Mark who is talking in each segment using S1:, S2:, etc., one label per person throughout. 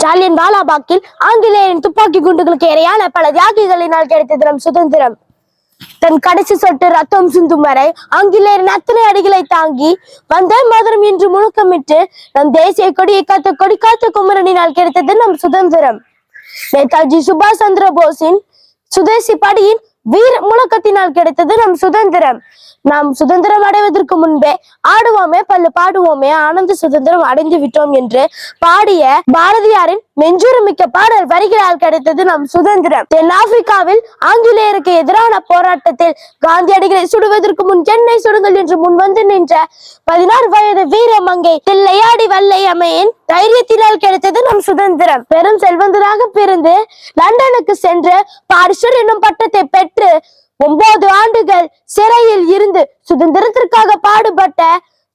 S1: ஜாலியன் வாலாபாக்கில் ஆங்கிலேயரின் துப்பாக்கி குண்டுகளுக்கு இரையான பல தியாகிகளினால் கிடைத்தது நம் சுதந்திரம். தன் கடைசி சொட்டு ரத்தம் சிந்தும் வரை ஆங்கிலேயரின் அத்தனை அடிகளை தாங்கி வந்தே மாதரம் என்று முழக்கமிட்டு நம் தேசிய கொடியை காத்த கொடி காத்த குமரனினால் கிடைத்தது நம் சுதந்திரம். நேதாஜி சுபாஷ் சந்திர போஸின் சுதேசி படையின் வீர முழக்கத்தினால் கிடைத்தது நம் சுதந்திரம். நாம் சுதந்திரம் அடைவதற்கு முன்பே ஆடுவோமே பல்லு பாடுவோமே ஆனந்த சுதந்திரம் அடைந்து விட்டோம் என்று பாடிய பாரதியாரின் நெஞ்சுரமிக்க பாடல் வரிகளால் கிடைத்தது நம் சுதந்திரம். தென் ஆப்பிரிக்காவில் ஆங்கிலேயருக்கு எதிரான போராட்டத்தில் காந்தியடிகளை சுடுவதற்கு முன் என்னை சுடுங்கள் என்று முன் வந்து நின்ற 16 வயது வீர மங்கை தில்லையாடி வல்லை அம்மையின் தைரியத்தினால் கிடைத்தது நம் சுதந்திரம். பெரும் செல்வந்தராக பிறந்து லண்டனுக்கு சென்று பாரிஸ்டர் என்னும் பட்டத்தை பெற்று 9 ஆண்டுகள் சிறையில் இருந்து சுதந்திரத்திற்காக பாடுபட்ட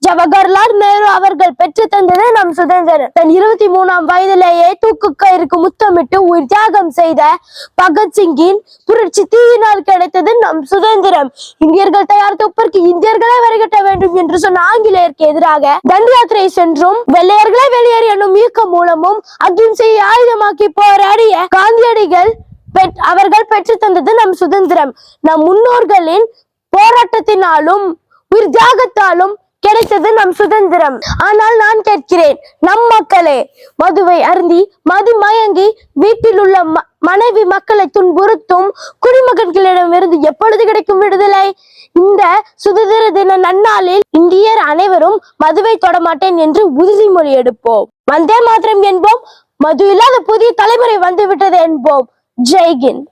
S1: ஜவஹர்லால் நேரு அவர்கள் பெற்று தந்தது நம் சுதந்திரம். தன் 23ஆம் வயதிலேயே தூக்கு கயிறுக்கு முத்தமிட்டு உயிர் தியாகம் செய்த பகத்சிங்கின் புரட்சி தீயினால் கிடைத்தது நம் சுதந்திரம். இந்தியர்கள் தயார் துப்பிற்கு இந்தியர்களே வரிகட்ட வேண்டும் என்று சொன்ன ஆங்கிலேயருக்கு எதிராக தண்டி யாத்திரை சென்றும் வெள்ளையர்களை வெளியேறு என்னும் இயக்கம் மூலமும் அகிம்சையை ஆயுதமாக்கி போராடிய காந்தியடிகள் அவர்கள் பெற்று தந்தது நம் சுதந்திரம். நம் முன்னோர்களின் போராட்டத்தினாலும் உயிர் தியாகத்தாலும் கிடைத்தது நம் சுதந்திரம். ஆனால் நான் கேட்கிறேன், நம் மக்களே, மதுவை அருந்தி மது மயங்கி வீட்டில் உள்ள மனைவி மக்களை துன்புறுத்தும் குடிமகன்களிடம் இருந்து எப்பொழுது கிடைக்கும் விடுதலை? இந்த சுதந்திர தின நன்னாளில் இந்தியர் அனைவரும் மதுவை தொடமாட்டேன் என்று உறுதிமொழி எடுப்போம். வந்தே மாதரம் என்போம். மது இல்லாத புதிய தலைமுறை வந்துவிட்டது என்போம். ஜெய் ஹிந்த்.